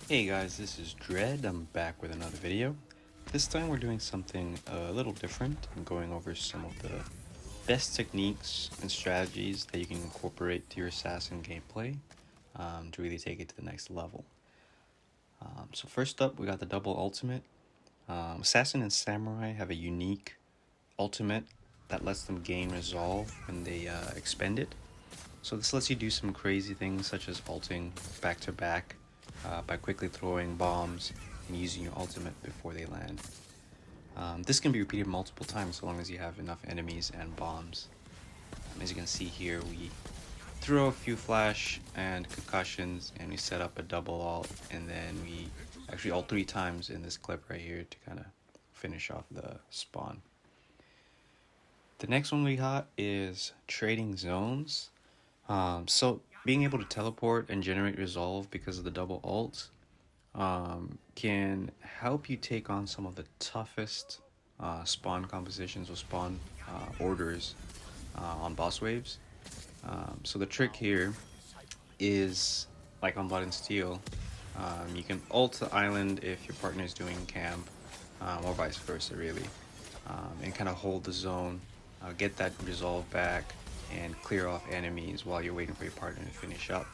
Hey guys, this is Dread. I'm back with another video. This time we're doing something a little different. I'm going over some of the best techniques and strategies that you can incorporate to your assassin gameplay to really take it to the next level. So first up, we got the double ultimate. Assassin and Samurai have a unique ultimate that lets them gain resolve when they expend it. So this lets you do some crazy things such as ulting back to back by quickly throwing bombs and using your ultimate before they land. This can be repeated multiple times so long as you have enough enemies and bombs. As you can see here, we throw a few flash and concussions and we set up a double ult, and then we actually ult 3 times in this clip right here to kind of finish off the spawn. The next one we got is trading zones. So being able to teleport and generate resolve because of the double ult can help you take on some of the toughest spawn compositions or spawn orders on boss waves. So the trick here is, like on Blood and Steel, you can ult the island if your partner is doing camp, or vice versa really, and kind of hold the zone, get that resolve back, and clear off enemies while you're waiting for your partner to finish up.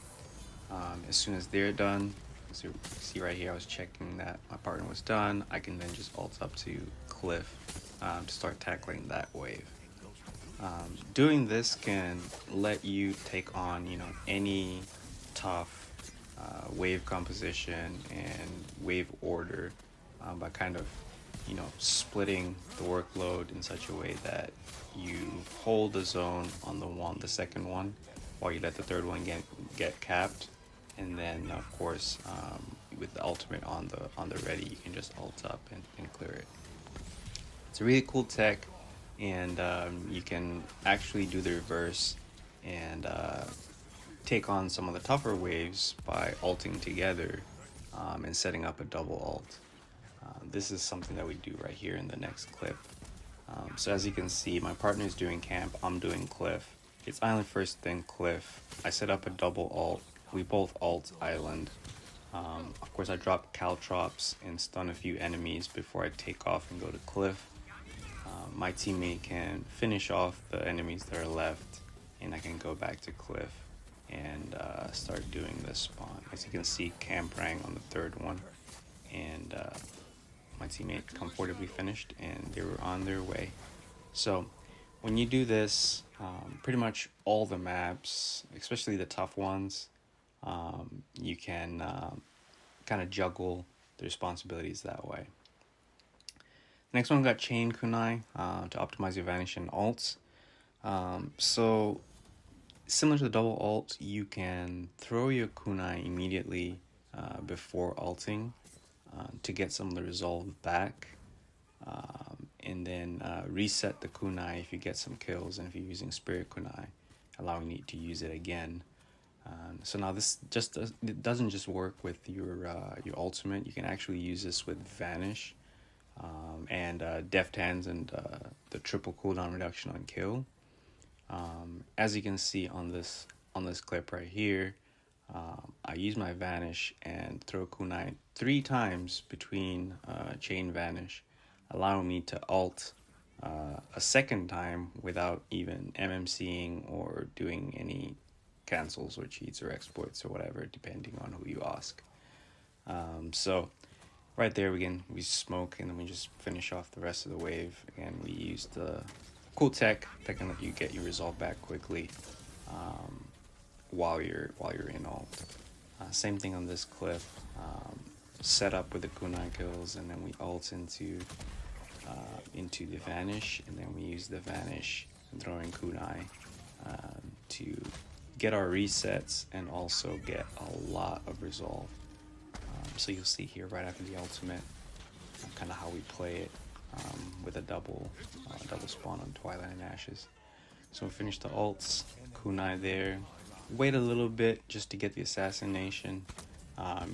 As soon as they're done, as you see right here, I was checking that my partner was done. I can then just ult up to Cliff to start tackling that wave. Doing this can let you take on, any tough wave composition and wave order by kind of, splitting the workload in such a way that you hold the zone on the second one, while you let the third one get capped, and then of course with the ultimate on the ready, you can just ult up and clear it. It's a really cool tech, and you can actually do the reverse and take on some of the tougher waves by ulting together and setting up a double ult. This is something that we do right here in the next clip. So as you can see, my partner is doing camp, I'm doing Cliff. It's island first, then Cliff. I set up a double ult. We both ult island. Of course, I drop caltrops and stun a few enemies before I take off and go to Cliff. My teammate can finish off the enemies that are left, and I can go back to Cliff and start doing this spawn. As you can see, camp rang on the third one, and my teammate comfortably finished and they were on their way. So when you do this, pretty much all the maps, especially the tough ones, you can kind of juggle the responsibilities that way. Next one, we got Chain Kunai to optimize your vanish and ults. So similar to the double ult, you can throw your kunai immediately before ulting to get some of the resolve back, and then reset the kunai if you get some kills, and if you're using spirit kunai, allowing you to use it again. So now this it doesn't just work with your ultimate. You can actually use this with vanish and deft hands and the triple cooldown reduction on kill. As you can see on this clip right here, I use my vanish and throw kunai 3 times between chain vanish, allowing me to ult a second time without even MMCing or doing any cancels or cheats or exploits or whatever, depending on who you ask. So right there, we smoke and then we just finish off the rest of the wave, and we use the cool tech that can let you get your resolve back quickly while you're in ult. Same thing on this clip. Set up with the kunai kills, and then we ult into the vanish, and then we use the vanish and throwing kunai to get our resets and also get a lot of resolve. So you'll see here right after the ultimate kind of how we play it with a double spawn on Twilight and Ashes. So we finish the ults, kunai there, wait a little bit just to get the assassination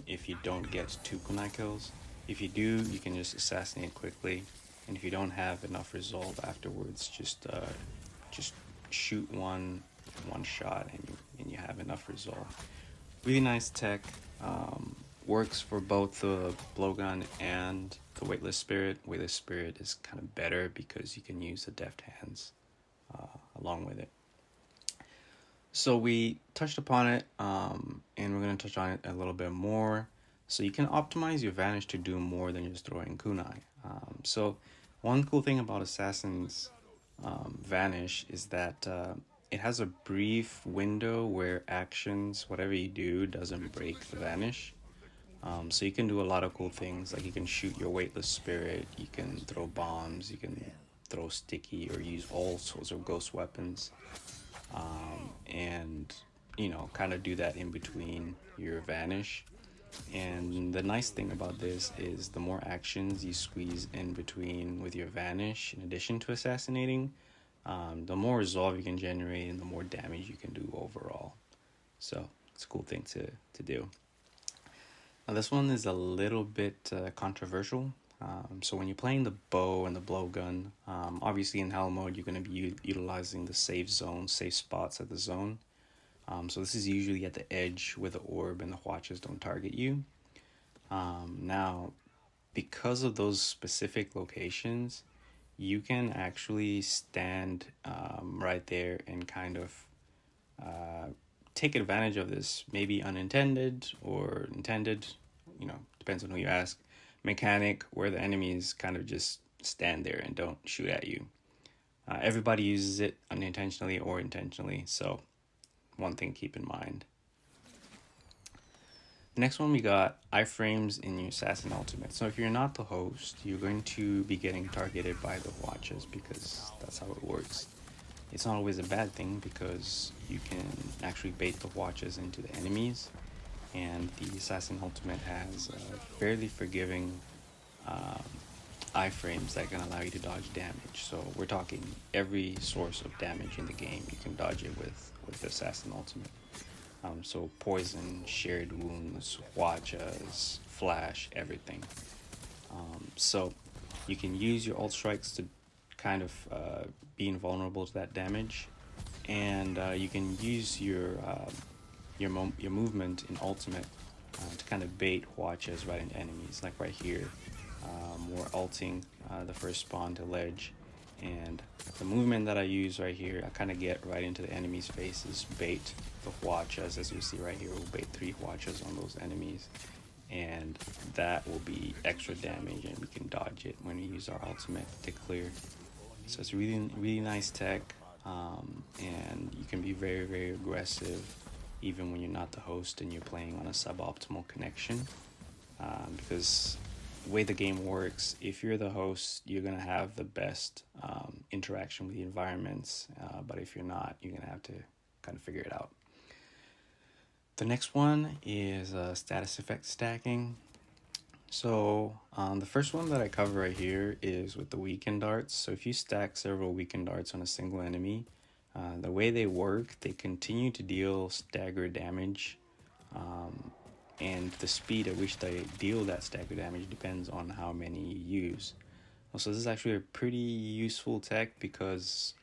if you don't get 2 kunai kills. If you do, you can just assassinate quickly, and if you don't have enough resolve afterwards, just shoot one shot and you have enough resolve. Really nice tech. works for both the blowgun and the weightless spirit. Weightless spirit is kind of better because you can use the deft hands along with it. So we touched upon it, and we're going to touch on it a little bit more. So you can optimize your Vanish to do more than just throwing kunai. So one cool thing about Assassin's Vanish is that it has a brief window where actions, whatever you do, doesn't break the Vanish. So you can do a lot of cool things, like you can shoot your weightless spirit, you can throw bombs, you can throw sticky or use all sorts of ghost weapons, and kind of do that in between your Vanish. And the nice thing about this is the more actions you squeeze in between with your Vanish, in addition to assassinating, the more resolve you can generate and the more damage you can do overall. So it's a cool thing to do. Now this one is a little bit controversial. So when you're playing the bow and the blowgun, obviously in hell mode you're going to be utilizing the safe zone, safe spots at the zone. So this is usually at the edge where the orb and the watches don't target you. Now, because of those specific locations, you can actually stand right there and kind of take advantage of this, maybe unintended or intended, depends on who you ask, mechanic where the enemies kind of just stand there and don't shoot at you. Everybody uses it unintentionally or intentionally, so one thing to keep in mind. Next one, we got iframes in your Assassin Ultimate. So if you're not the host, you're going to be getting targeted by the watches because that's how it works. It's not always a bad thing because you can actually bait the watches into the enemies, and the Assassin Ultimate has fairly forgiving iframes that can allow you to dodge damage. So we're talking every source of damage in the game you can dodge it with the Assassin Ultimate. So poison, shared wounds, watches, flash, everything. So you can use your ult strikes to kind of be invulnerable to that damage, and you can use your movement in ultimate to kind of bait watches right into enemies. Like right here, we're ulting the first spawn to ledge, and the movement that I use right here, I kind of get right into the enemy's faces, bait the watches. As you see right here, we'll bait 3 watches on those enemies, and that will be extra damage, and we can dodge it when we use our ultimate to clear. So it's really nice tech, and you can be very, very aggressive even when you're not the host and you're playing on a suboptimal connection, because the way the game works, if you're the host, you're going to have the best interaction with the environments, but if you're not, you're going to have to kind of figure it out. The next one is status effect stacking. So the first one that I cover right here is with the weakened darts. So if you stack several weakened darts on a single enemy, the way they work, they continue to deal stagger damage, and the speed at which they deal that stagger damage depends on how many you use. So this is actually a pretty useful tech because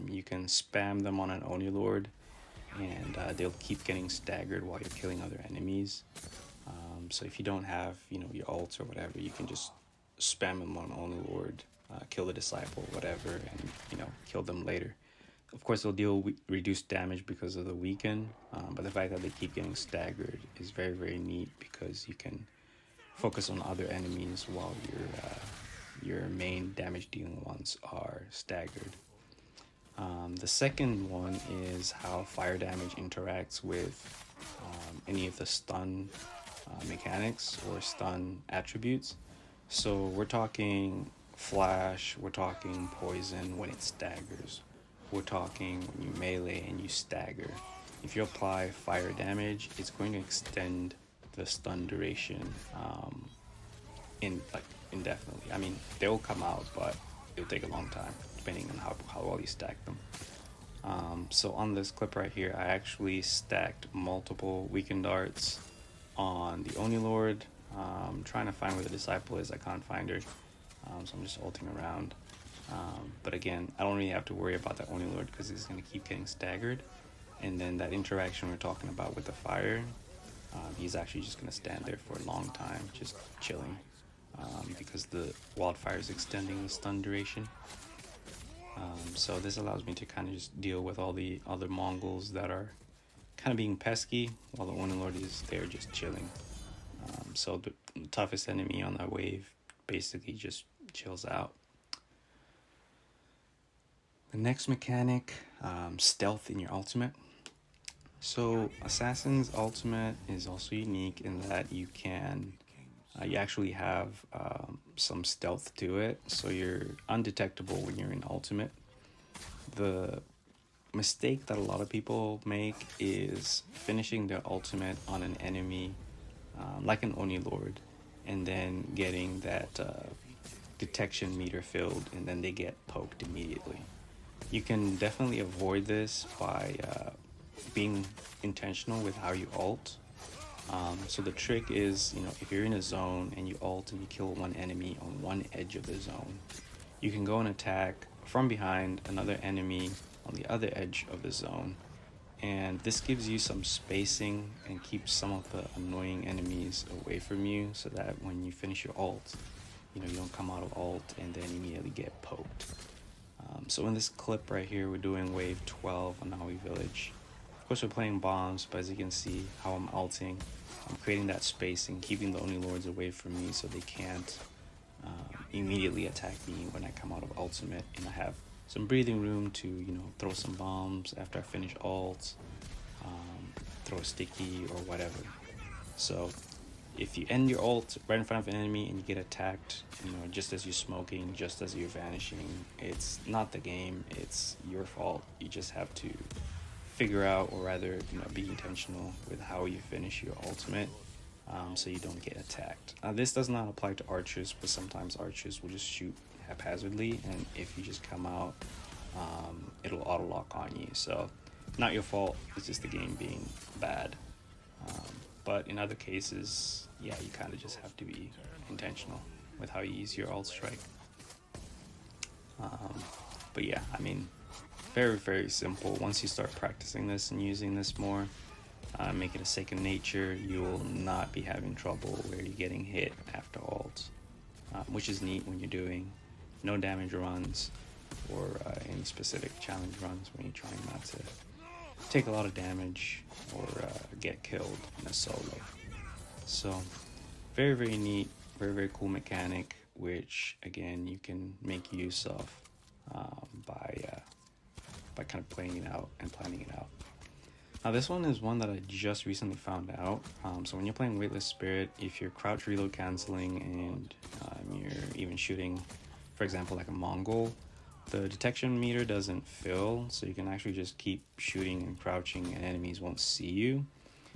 you can spam them on an Oni Lord, and they'll keep getting staggered while you're killing other enemies. So if you don't have, your ults or whatever, you can just spam them on Oni Lord, kill the disciple, whatever, and kill them later. Of course, they'll deal reduced damage because of the weaken, but the fact that they keep getting staggered is very, very neat because you can focus on other enemies while your main damage dealing ones are staggered. The second one is how fire damage interacts with any of the stun mechanics or stun attributes. So we're talking flash, we're talking poison when it staggers, we're talking when you melee and you stagger. If you apply fire damage, it's going to extend the stun duration indefinitely. I mean, they will come out, but it'll take a long time depending on how well you stack them. So on this clip right here, I actually stacked multiple weakened darts on the Oni Lord. I'm trying to find where the disciple is. I can't find her, so I'm just ulting around. But again, I don't really have to worry about that Oni Lord because he's going to keep getting staggered. And then that interaction we're talking about with the fire, He's actually just going to stand there for a long time, just chilling, because the wildfire is extending the stun duration. So this allows me to kind of just deal with all the other Mongols that are kind of being pesky, while the Oni Lord is there just chilling. So the toughest enemy on that wave basically just chills out. The next mechanic, stealth in your ultimate. So Assassin's ultimate is also unique in that you can, you actually have some stealth to it, so you're undetectable when you're in ultimate. The mistake that a lot of people make is finishing their ultimate on an enemy, like an Oni Lord, and then getting that detection meter filled, and then they get poked immediately. You can definitely avoid this by being intentional with how you ult. So the trick is, if you're in a zone and you ult and you kill one enemy on one edge of the zone, you can go and attack from behind another enemy on the other edge of the zone. And this gives you some spacing and keeps some of the annoying enemies away from you, so that when you finish your ult, you don't come out of ult and then immediately get poked. So in this clip right here, we're doing wave 12 on Naui Village. Of course, we're playing bombs, but as you can see how I'm ulting, I'm creating that spacing, keeping the Oni Lords away from me so they can't immediately attack me when I come out of ultimate, and I have some breathing room to throw some bombs after I finish ult, throw a sticky or whatever. So if you end your ult right in front of an enemy and you get attacked, just as you're smoking, just as you're vanishing, it's not the game, it's your fault. You just have to figure out, or rather be intentional with how you finish your ultimate, so you don't get attacked. This does not apply to archers, but sometimes archers will just shoot haphazardly, and if you just come out, it'll auto lock on you. So not your fault, it's just the game being bad. But in other cases, yeah, you kind of just have to be intentional with how you use your ult strike. But yeah, I mean, very, very simple. Once you start practicing this and using this more, make it a second nature, you will not be having trouble where you're getting hit after ult, which is neat when you're doing no damage runs or any specific challenge runs, when you're trying not to take a lot of damage or get killed in a solo. So very, very neat, very, very cool mechanic, which again you can make use of by kind of playing it out and planning it out. Now this one is one that I just recently found out. So when you're playing Weightless Spirit, if you're crouch reload canceling and you're even shooting, for example, like a Mongol, the detection meter doesn't fill, so you can actually just keep shooting and crouching and enemies won't see you.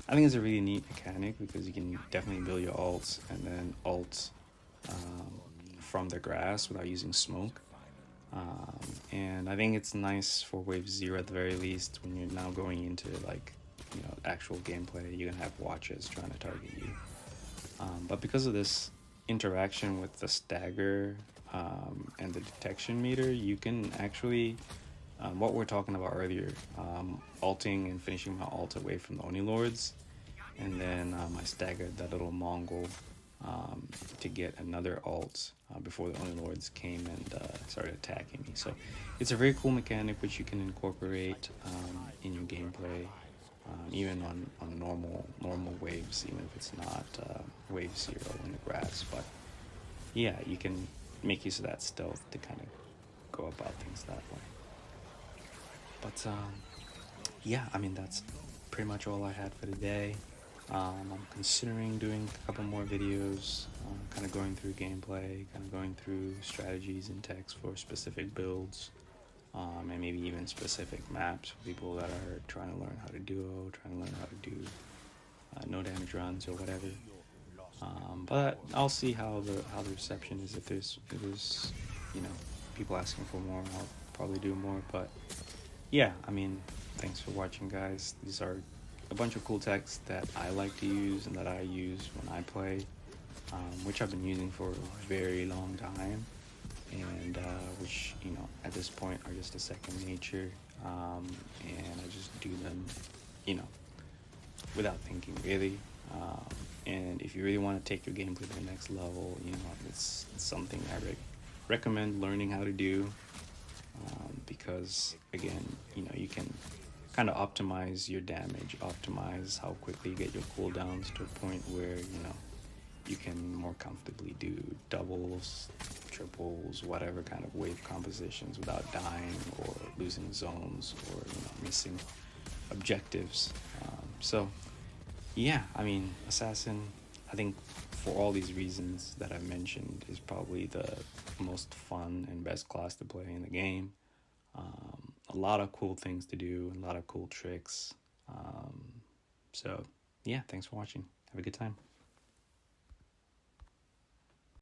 I think it's a really neat mechanic because you can definitely build your ults and then ult from the grass without using smoke. And I think it's nice for wave 0 at the very least, when you're now going into actual gameplay. You're gonna have watchers trying to target you, but because of this interaction with the stagger and the detection meter, you can actually what we're talking about earlier, ulting and finishing my ult away from the Oni Lords, and then I staggered that little Mongol to get another ult before the Oni Lords came and started attacking me. So it's a very cool mechanic which you can incorporate in your gameplay, even on normal waves, even if it's not wave 0 in the grass. But yeah, you can make use of that stealth to kind of go about things that way. But yeah, I mean, that's pretty much all I had for today. I'm considering doing a couple more videos, kind of going through gameplay, kind of going through strategies and techs for specific builds, and maybe even specific maps for people that are trying to learn how to duo, trying to learn how to do no damage runs or whatever. But I'll see how the reception is. If there's people asking for more, I'll probably do more. But yeah, I mean, thanks for watching, guys. These are a bunch of cool techs that I like to use and that I use when I play, which I've been using for a very long time, and which at this point are just a second nature, and I just do them without thinking really. And if you really want to take your gameplay to the next level, it's something I recommend learning how to do, because again, you can kind of optimize your damage, optimize how quickly you get your cooldowns to a point where you can more comfortably do doubles, triples, whatever kind of wave compositions without dying or losing zones or missing objectives. So yeah, I mean, Assassin, I think for all these reasons that I mentioned, is probably the most fun and best class to play in the game. A lot of cool things to do, a lot of cool tricks. So, yeah, thanks for watching. Have a good time.